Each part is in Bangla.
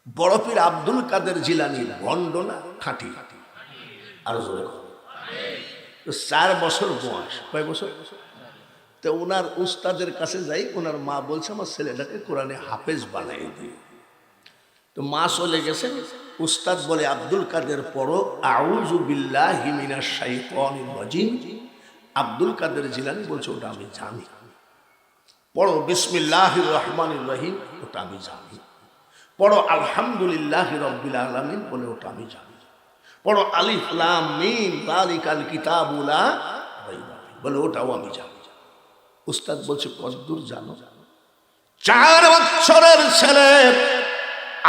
বড় পীর আব্দুল কাদের জিলানী ভণ্ড না খাঁটি? আরো জোরে 4 বছর বয়স। কয় বছর? তো ওনার উস্তাদের কাছে যাই, ওনার মা বলছে আমার ছেলেটাকে কোরআনে হাফেজ বানাই দিই। তো মা চলে গেছেন, উস্তাদ বলে আব্দুল কাদের পড়ো আউযু বিল্লাহি মিনাশ শাইতানির রাজিম। আব্দুল কাদের জিলানী বলছে ওটা আমি জানি। পড়ো বিসমিল্লাহির রহমানির রহিম, ওটা আমি জানি। পড়ো আলহামদুলিল্লাহি রাব্বিল আলামিন, বলে ওটা আমি জানি। পড়ো আলিফ লাম মিম যালিকাল কিতাবু লা রাইবা ফীহ, বলে ওটাও আমি জানি। উস্তাদ বলছে কতদূর জানো? 4 বছরের ছেলে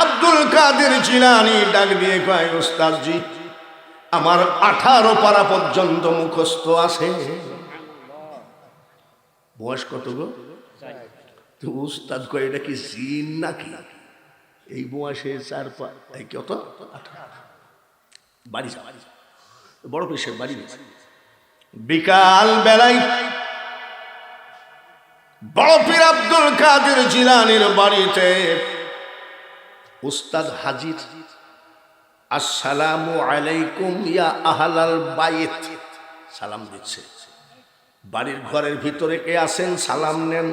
আব্দুল কাদের জিলানী ডাক দিয়ে কয় উস্তাদজি আমার 18 পারা পর্যন্ত মুখস্থ আছে। বয়স কত গো? তো উস্তাদ কয় এটা কি জিন নাকি? এই বয়সে 4 পা কত? 18। বাড়ি যা, বড় পেশে বাড়ি গেছে। বিকাল বেলায় বড় পীর আব্দুল কাদের জিলানীর বাড়িতে উস্তাদ হাজির। আসসালামু আলাইকুম ইয়া আহলাল বাইত, সালাম দিচ্ছে। বাড়ির ঘরের ভিতরে কে আছেন সালাম নেন।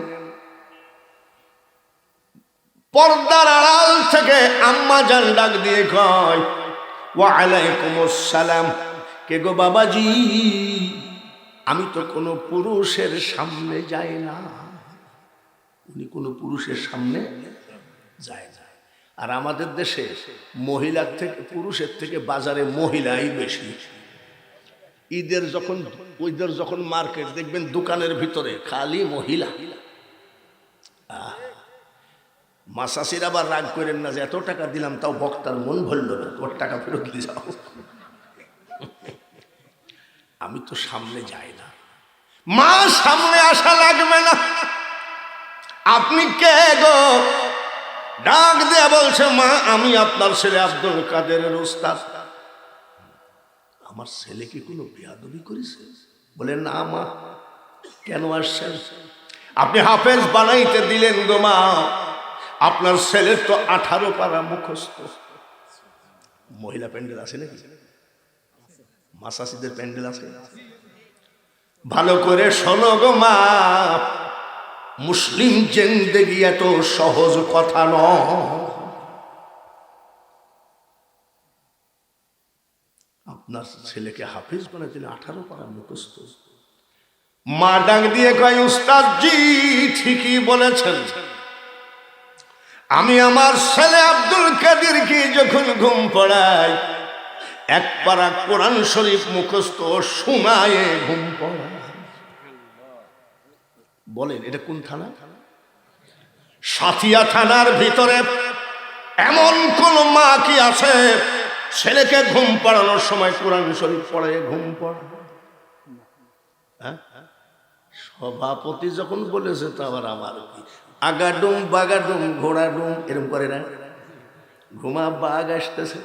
পর্দার আড়াল থেকে আম্মা জান ডাক দিয়ে কয় ওয়া আলাইকুমুস সালাম। কে গো বাবাজি? আমি তো কোনো পুরুষের সামনে যাই না। উনি কোনো পুরুষের সামনে যায় না। আর আমাদের দেশে মহিলার থেকে পুরুষের থেকে বাজারে মহিলাই বেশি। ঈদের যখন মার্কেট দেখবেন দোকানের ভিতরে খালি মহিলা। মাসাসির আবার রাগ করেন না যে এত টাকা দিলাম তাও বক্তার মন ভরল না, তোর টাকা ফেরত দিয়ে যাও। আমি তো সামনে যাই না। মা সামনে আসা লাগবে না। আপনি কে গো? ডাক দিয়ে বলছে মা আমি আপনার ছেলে আব্দুল কাদেরের উস্তাদ। আমার ছেলে কি কোনো বেয়াদবি করেছে? বলে না মা। কেন আসছেন? আপনি হাফেজ বানাইতে দিলেন গো মা, আপনার ছেলের তো 18 পারা মুখস্থ। মহিলা প্যান্ডেল আছে নাকি? মাসাসিদের প্যান্ডেল আছে? ভালো করে শোনো গো মা, মুসলিম জিন্দেগি এত সহজ কথা নয়। আপনার ছেলেকে হাফেজ বানাই দিলে 18 পারা মুখস্থ। মা ডাক দিয়ে কয় উস্তাদজি ঠিকই বলেছেন। আমি আমার ছেলে আব্দুল কাদেরকে যখন ঘুম পড়াই 1 পারা কোরআন শরীফ মুখস্থ শোনায়ে ঘুম পড়াই। বলেন এটা কোন থানা? সাথিয়া থানার ভিতরে এমন কোন মা কি আছে ছেলেকে ঘুম পাড়ানোর সময় কোরআন শরীফ পড়ে ঘুম পড়ে? সভাপতি যখন বলেছে তো আবার আমার কি আগাডুম বাগাডুম ঘোড়াডুম এরকম করে না? ঘুমা বাঘ আসতেছে,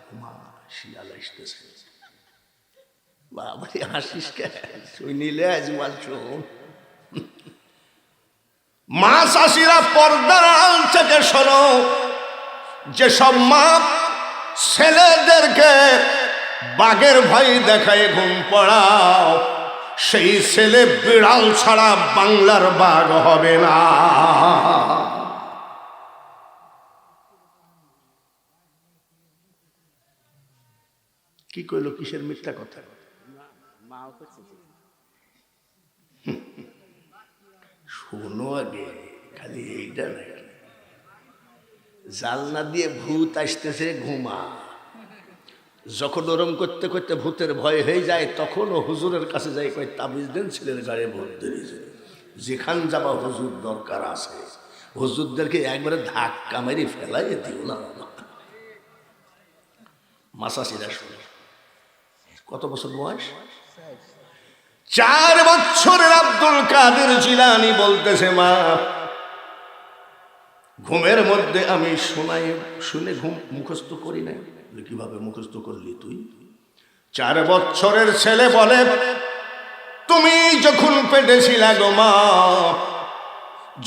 ঘুমা শিয়াল আসতেছে। বাবা হাসিস কে? শুনিলে আজ মাল শোন। মা শাশিরা পর্দার আড়াল থেকে শোনো, যেসব মা ছেলেদেরকে বাঘের ভয় দেখায় ঘুম পড়াও, সেই ছেলে বিড়াল ছাড়া বাংলার বাঘ হবে না। কি কইল? কিসের মিথ্যা কথা? শোনো আগে, খালি এইটা নাকি জালনা দিয়ে ভূত আসতেছে ঘুমা। যখন ওরম করতে করতে ভূতের ভয় হয়ে যায় তখন ও হুজুরের কাছে যাই কয় তাবিজ দেন ছেলের গায়ে ভূত ধরেছে। যেখান যাবা হুজুর দরকার আছে, হুজুরদেরকে একবারে ধাক্কা মেরে ফেলাই দিও না। মাসাসিরা শুনে কত বছর বয়স? 4 বছরের আব্দুল কাদের জিলানী বলতেছে মা ঘুমের মধ্যে আমি শুনে ঘুম মুখস্থ করি নাই। কিভাবে মুখস্থ করলি তুই? 4 বছরের ছেলে বলে তুমি যখন পেটে ছিলা গো মা,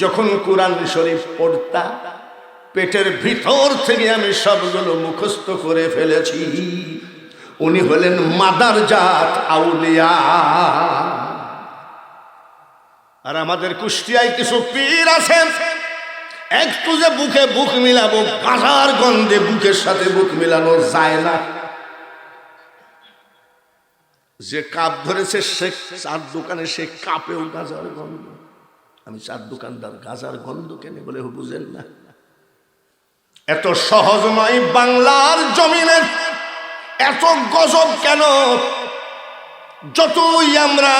যখন কোরআন শরীফ পড়তা পেটের ভিতর থেকে আমি সবগুলো মুখস্থ করে ফেলেছি। উনি হলেন মাদারজাত আউলিয়া। আর আমাদের কুষ্টিয়ায় কিছু পীর আছেন, একটু যে বুকে বুক মিলাবো, গাঁজার গন্ধে বুকের সাথে বুক মিলানো যায় না। যে কাপ ধরেছে সে চার দোকানে, সে কাপেও গাঁজার গন্ধ। আমি চার দোকানদার, গাঁজার গন্ধ কেন বলে বুঝেন না? এত সহজ নয় বাংলার জমিনের এত গজব কেন? যতই আমরা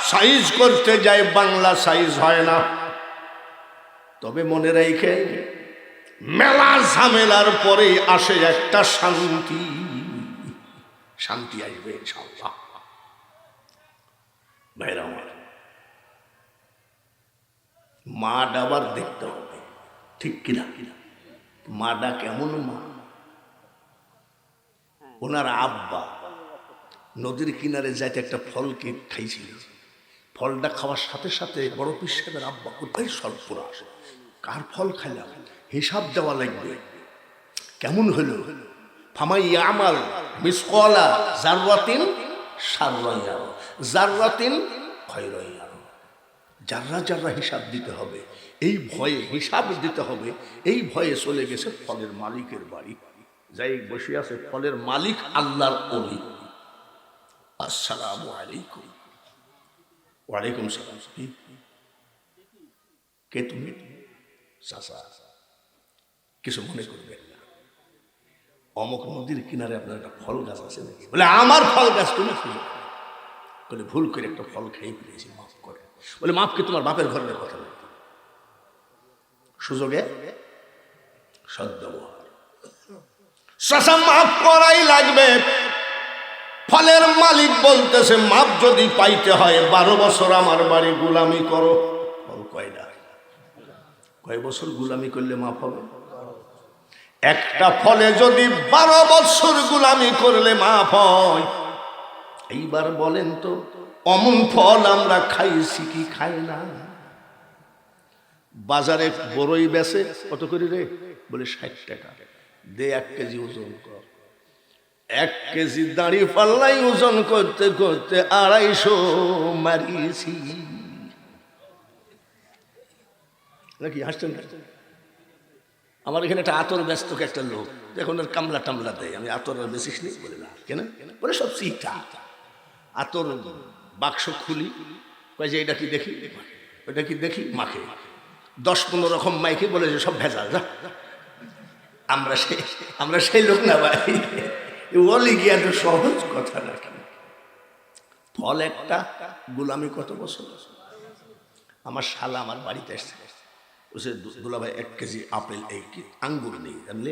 সাইজ করতে যাই বাংলা সাইজ হয় না। তবে মনে রেখে মেলা ঝামেলার পরে আসে একটা শান্তি। শান্তি আসবে ইনশাআল্লাহ। ভাইরা আমার, মা ডাবার দেখতে হবে, ঠিক কিনা? মাডা কেমন মা? ওনার আব্বা নদীর কিনারে যাইতে একটা ফলকে খাইছিল। ফলটা খাওয়ার সাথে সাথে বড় পীর সাহেবের আব্বা কোথায় সর্বনাশ, কার ফল খাইলাম, হিসাব দেওয়া লাগবে। কেমন হলো? ফামাই আমাল মিসকলা জাররাতিন শাররান ইয়ারা, জাররাতিন খায়রান ইয়ারা। যাররা যাররা হিসাব দিতে হবে, এই ভয়ে হিসাব দিতে হবে, এই ভয়ে চলে গেছে ফলের মালিকের বাড়ি। যাই বসে আছে ফলের মালিক আল্লাহর ওলি। আসসালামু আলাইকুম। ওয়ালাইকুম সালাম। কে তুমি? চাচা, কিছু মনে করবেন না, অমুক নদীর কিনারে আপনার একটা ফল গাছ আছে নাকি? বলে আমার ফল গাছ তুমি খুঁজে। বলে ভুল করে একটা ফল খেয়ে ফেলেছি, মাফ করে। বলে মাফ কি? তোমার বাপের ঘরের কথা না, সুযোগে সদ্ব্যবহার। চাচা মাফ করাই লাগবে। ফলের মালিক বলতেছে মাপ যদি পাইতে হয় 12 বছর আমার বাড়ি গোলামি করো। ফল কয়টা? কয় বছর গোলামি করলে মাপ হবে? একটা ফলে যদি 12 বছর গোলামি করলে মাপ হয়। এইবার বলেন তো, অমন ফল আমরা খাইছি কি খাই না? বাজারে বড়ই বেচে কত করে রে? বলে 60 টাকা। দে 1 কেজি ওজন কর। 1 কেজি দাঁড়ি পাল্লাই ওজন করতে করতে 250 মারিয়েছি। নাকি হাসছেন? আমার এখানে একটা আতর ব্যস্ত একটা লোক, দেখুন আর কামলা টামলা দেয়। আমি আতর আর বেশিস নেই বলে না, কেন? বলে সব চিঠা। আতর বাক্স খুলি, কয় যে এটা কি দেখি, ওটা কি দেখি, মাখে 10-15 রকম মাইকে, বলে যে সব ভেজাল। যা, আমরা সেই লোক না ভাই। বলি গিয়া তো সহজ কথা নাকি? ফল একটা, গোলামি কত বছর? আমার শালা আমার বাড়িতে এসছে, বলছে দুলা ভাই 1 কেজি আপেল, এই কি আঙ্গুর নেই জানলে?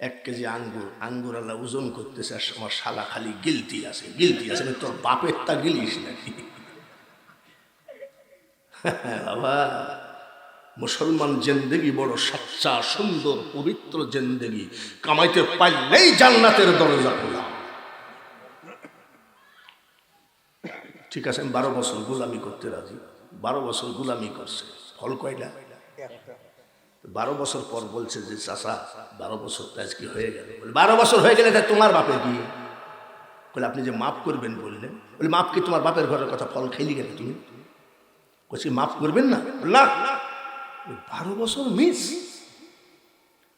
1 কেজি আঙ্গুর আল্লাহ ওজন করতেছে। আর আমার শালা খালি গিলতি আছে, গিলতি আছে। তোর বাপের তা গিলিস নাকি? বাবা, মুসলমান জিন্দেগি বড় সচ্চা, সুন্দর, পবিত্র জিন্দেগি। কামাইতে পারলেই জান্নাতের দরজা খোলা। ঠিক আছে, 12 বছর গোলামি করতে রাজি। 12 বছর গোলামি করছে, ফল কয়টা? 12 বছর পর বলছে যে চাচা 12 বছর তো আজকে হয়ে গেল। 12 বছর হয়ে গেলে তোমার বাপের কি? বলে আপনি যে মাফ করবেন বললেন, বলে মাফ কি? তোমার বাপের ঘরের কথা ফল খেলি গেলে তুমি? বলছি মাফ করবেন না? না, 12 বছর মিস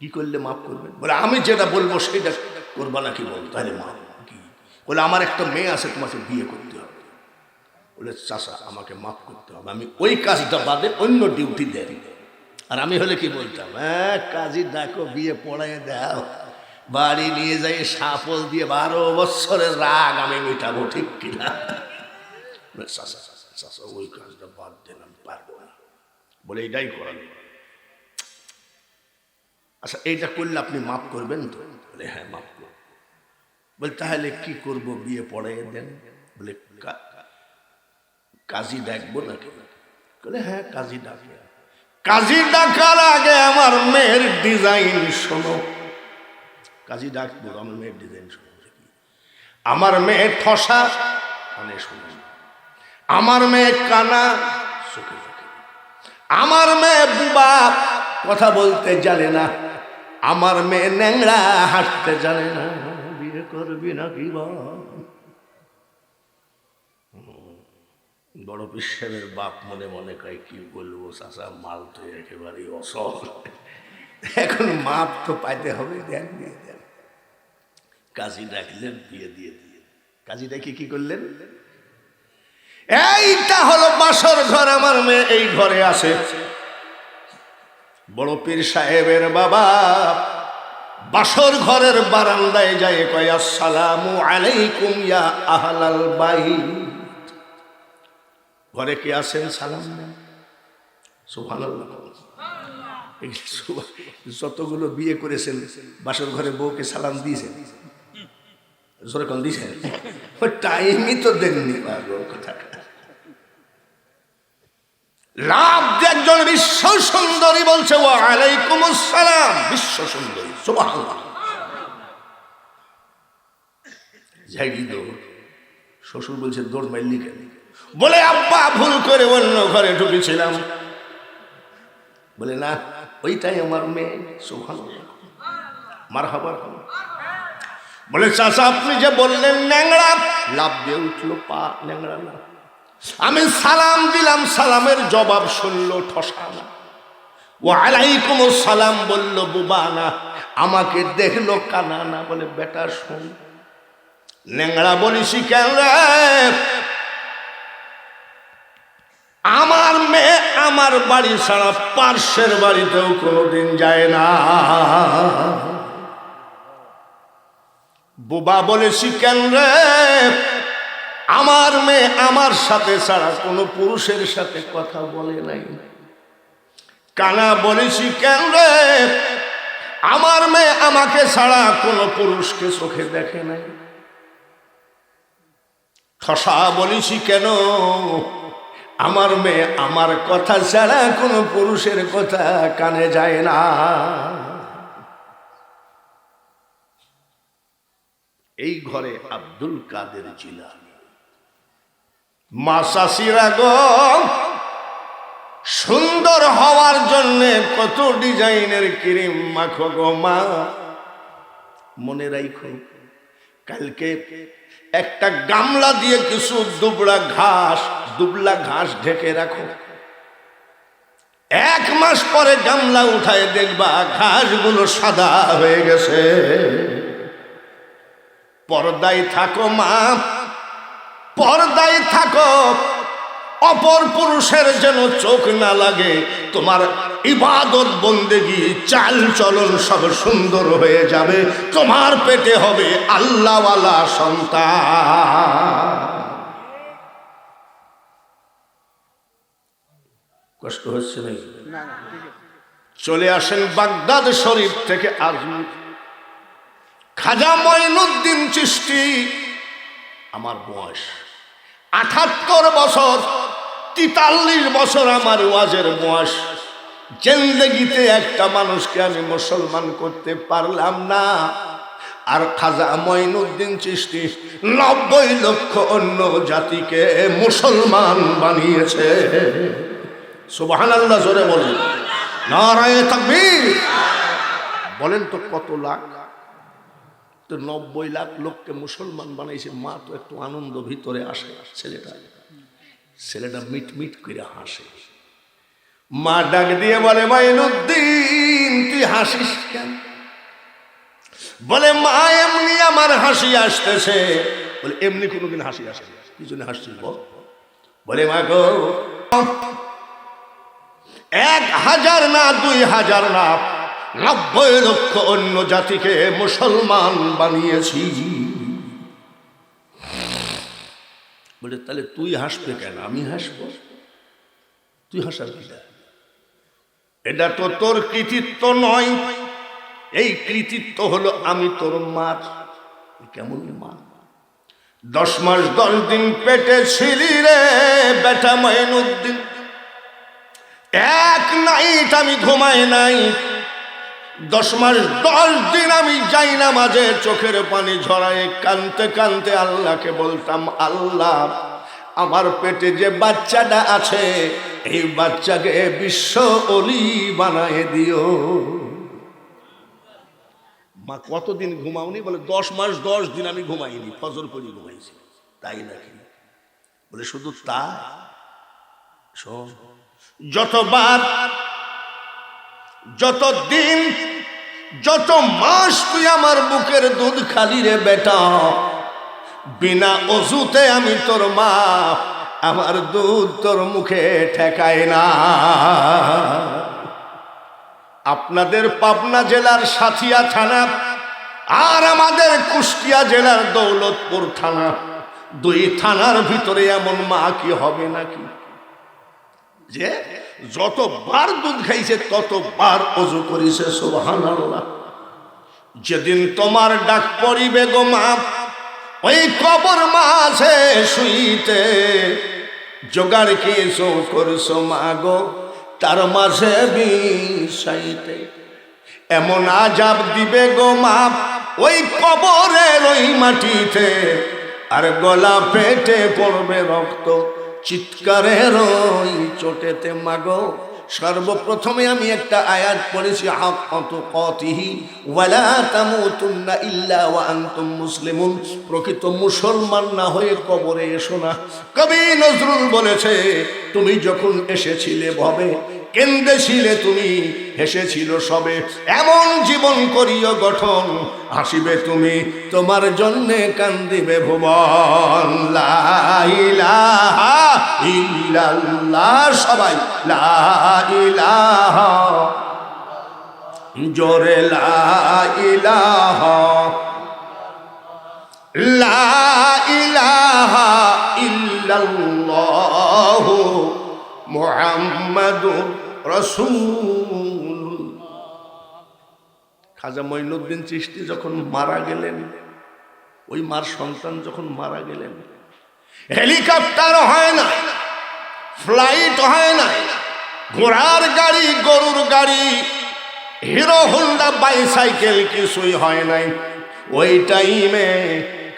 কি করলে মাফ করবেন? বলে আমি যেটা বলবো সেটা করবা নাকি? বল তাহলে মাফ কি? বলে আমার একটা মেয়ে আছে, তোমাকে বিয়ে করতে হবে। বলে চাচা আমাকে মাফ করতে হবে, আমি ওই কাজটা বাদে অন্য ডিউটি দেই। আর আমি হলে কি বলতাম? হ্যাঁ, কাজী ডাকো, বিয়ে পড়ায় দাও, বাড়ি নিয়ে যাই সাপল দিয়ে 12 বছরের রাগ আমি মেটাবো, ঠিক কিনা? চাচা চাচা ওই কাজটা বাদ দেন, আমি পারবো না। বলে এটাই করেন। আচ্ছা এইটা করলে আপনি মাফ করবেন তো? বলে হ্যাঁ মাফ করব। বলে তাহলে কি করব? বিয়ে পড়াইয়ে দেন। বলে কাজী ডাকবো নাকি? বলে হ্যাঁ কাজী ডাকে। কাজী ডাকার আগে আমার মেয়ের ডিজাইন শোনো। কাজী ডাকবো, আমার মেয়ের ডিজাইন শোনো। আমার মেয়ে ঠসা, কানে শোনে। আমার মেয়ে কানা, চোখে চোখে। আমার মেয়ে বুবা, কথা বলতে জানে না, আমার মেয়ে ন্যাংরা, হাঁটতে জানে না, বিয়ে করবি না কি বল? বড় বিশ্বের বাপ মনে মনে কয় কি বলবো, চাচা মাল তো একেবারে অসল, এখন মাপ তো পাইতে হবে, দেন দিয়ে দেন। কাজী ডাকলেন, বিয়ে দিয়ে দিয়ে। কাজী ডাকি কি করলেন? এইটা হলো বাসর ঘর, আমার মেয়ে এই ঘরে আসে। বড় পীর সাহেবের বাবা বাসর ঘরের বারান্দায় যায়, কয় আসসালামু আলাইকুম ইয়া আহলাল বাইত। ঘরে কে আছেন? সালাম দেন। সুবহানাল্লাহ। যতগুলো বিয়ে করেছেন বাসর ঘরে বউকে সালাম দিয়েছেন? জোরে কোন দিয়েছেন? টাইমই তো দেননি। কথা লাভ একজন বিশ্ব সুন্দরী বলছে ওয়া আলাইকুম আসসালাম, বিশ্ব সুন্দরী, সুবহানাল্লাহ। যাই দৌড়, শ্বশুর বলছে দৌড় মাইলি কেন? বলে আব্বা ভুল করে অন্য ঘরে ঢুকেছিলাম। বলে না, ওইটাই আমার মেয়ে। সুবহানাল্লাহ, মারহাবা। বলে চাচা আপনি যে বললেন ন্যাংরা, লাভ দিয়ে উঠলো পা, ন্যাংরা না। আমি সালাম দিলাম, সালামের জবাব শুনলো ঠসানা। ওয়া আলাইকুম সালাম বলল বুবানা, আমাকে দেখলো কানা না। বলে বেটা শোন, ন্যাংরা বলিসি কেন রে? আমার মেয়ে আমার বাড়ি ছাড়া পার্শ্বের বাড়িতেও কোনোদিন যায় না। বুবা বলেছি কেন রে? আমার মেয়ে আমার সাথে ছাড়া কোনো পুরুষের সাথে কথা বলে নাই। কানা বলেছি কেন রে? আমার মেয়ে আমাকে ছাড়া কোনো পুরুষকে চোখে দেখে নাই। ঠসা বলেছি কেন? আমার মেয়ে আমার কথা ছাড়া কোনো পুরুষের কথা কানে যায় না। এই ঘরে আব্দুল কাদের জিলানী। মা শাশিরা গো, সুন্দর হওয়ার জন্য কত ডিজাইনের ক্রিম মাখো গো মা। মনে রাখো, কালকে একটা গামলা দিয়ে কিছু দুবলা ঘাস ঢেকে রাখো। 1 মাস পরে গামলা উঠায় দেখবা ঘাসগুলো সাদা হয়ে গেছে। পর্দায় থাকো মা, পর্দায় থাকো, অপর পুরুষের যেন চোখ না লাগে। তোমার ইবাদত বন্দেগী চাল চলন সব সুন্দর হয়ে যাবে। তোমার পেটে হবে আল্লাহওয়ালা সন্তান। কষ্ট হচ্ছে নাকি? চলে আসেন বাগদাদ শরীফ থেকে আজমির, খাজা মঈনুদ্দিন চিশতি। আমার বয়স 78 বছর, 43 বছর আমার ওয়াজের বয়স। জিন্দেগিতে একটা মানুষকে আমি মুসলমান করতে পারলাম না। আর খাজা মঈনুদ্দিন চিশতি 90 লক্ষ অন্য জাতিকে মুসলমান বানিয়েছে। সুবহানাল্লাহ, জোরে বলেন নারায়ে তাকবীর। বলেন তো কত লাখ? তো 90 লাখ লোককে মুসলমান বানাইছে। মা তো একটু আনন্দ ভিতরে আসে, ছেলেটা মিট করে হাসে। মা ডাক দিয়ে বলে মঈনুদ্দিন তুই হাসিস কেন? বলে মা এমনি আমার হাসি আসতেছে। বলে এমনি কোনোদিন হাসি আসে না, কি জন্য হাসছিস বল? বলে মা গো, 1000 না 2000 না 90 লক্ষ অন্য জাতিকে মুসলমান বানিয়েছি। বলে তাহলে তুই হাসবে কেন? আমি হাসবো? তুই হাসার কি? এটা তো তোর কৃতিত্ব নয়, এই কৃতিত্ব হলো আমি তোর মার। কেমন মা? 10 মাস 10 দিন পেটে ছিলি রে বেটা মঈনুদ্দিন। 1 নাইট আমি ঘুমাই নাই। 10 মাস 10 দিন আমি যাই না মাঝে চোখের পানি ঝরায় কানতে কানতে আল্লাহকে বলতাম, আল্লাহ আমার পেটে যে বাচ্চাটা আছে এই বাচ্চাকে বিশ্ব অলি বানায় দিও। মা কতদিন ঘুমাওনি? বলে 10 মাস 10 দিন আমি ঘুমাইনি, ফজর পড়ি ঘুমাইছি। তাই নাকি? বলে শুধু তাই? শোন, যতবার, যত দিন, যত মাস তুই আমার বুকের দুধ খালি রে বেটা, বিনা অজুতে আমি তোর মা, আমার দুধ তোর মুখে ঠেকায় না। আপনাদের পাবনা জেলার সাথিয়া থানা আর আমাদের কুষ্টিয়া জেলার দৌলতপুর থানা, 2 থানার ভিতরে এমন মা কি হবে নাকি যে যতবার দুধ খাইছে ততবার ওযু করিছে? সুবহানাল্লাহ। যেদিন তোমার ডাক পড়িবে গো মা, ওই কবর মাঝে শুইতে জোগাড় কিছু করছো মা গো, তার মাঝে বিষাইতে এমন আজাব দিবে গো মা ওই কবরের ওই মাটিতে, আর গলা পেটে পড়বে রক্ত চিৎকারের ওই চোটেতে মাগো। সর্বপ্রথমে আমি একটা আয়াত পড়েছি, হাক্কাতু কাতিহি ওয়ালা তামুতুন্না ইল্লা ওয়া আনতুম মুসলিমুন। প্রকৃত মুসলমান না হয়ে কবরে এসো না। কবি নজরুল বলেছে, তুমি যখন এসেছিলে ভবে কেন্দেছিলে তুমি, হেসেছিল সবে, এমন জীবন করিও গঠন, হাসিবে তুমি তোমার জন্যে কান্দিবে ভুবন। লা ইলাহা ইল্লাল্লাহ, সবাই লা ইলাহা, জোরে লা ইলাহা, লা ইলাহা ইল্লাল্লাহ মুহাম্মাদুর রাসূল। খাজা মঈনুদ্দিন চিশতি যখন মারা গেলেন, ওই মার সন্তান যখন মারা গেলেন, হেলিকপ্টার হয় না, ফ্লাইট হয় না, ঘোড়ার গাড়ি, গরুর গাড়ি, হিরো হোন্ডা বাইসাইকেল কিছুই হয় নাই। ওই টাইমে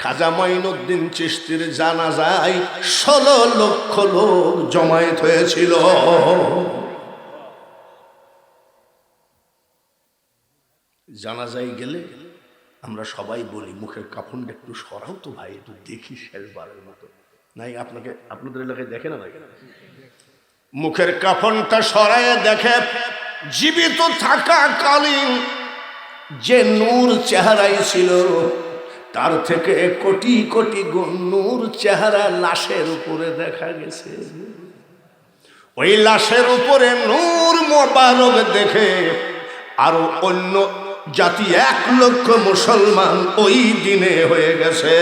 খাজা মঈনুদ্দিন চিশতির জানাজায় 16 লক্ষ লোক জমায়েত হয়েছিল। জানাজায় গেলে আমরা সবাই বলি, মুখের কাফনটা একটু সরাও তো ভাই, একটু দেখি শেষবারের মতো। নাই আপনাকে, আপনাদের এলাকায় দেখে না নাকি? মুখের কাফনটা সরায় দেখে, জীবিত থাকাকালীন যে নূর চেহারাই ছিল তার থেকে কোটি কোটি গুণ নূর চেহারা লাশের উপরে দেখা গেছে। ওই লাশের উপরে নূর মোবারক দেখে আরো অন্য জাতি 1 লক্ষ মুসলমান ওই দিনে হয়ে গেছে।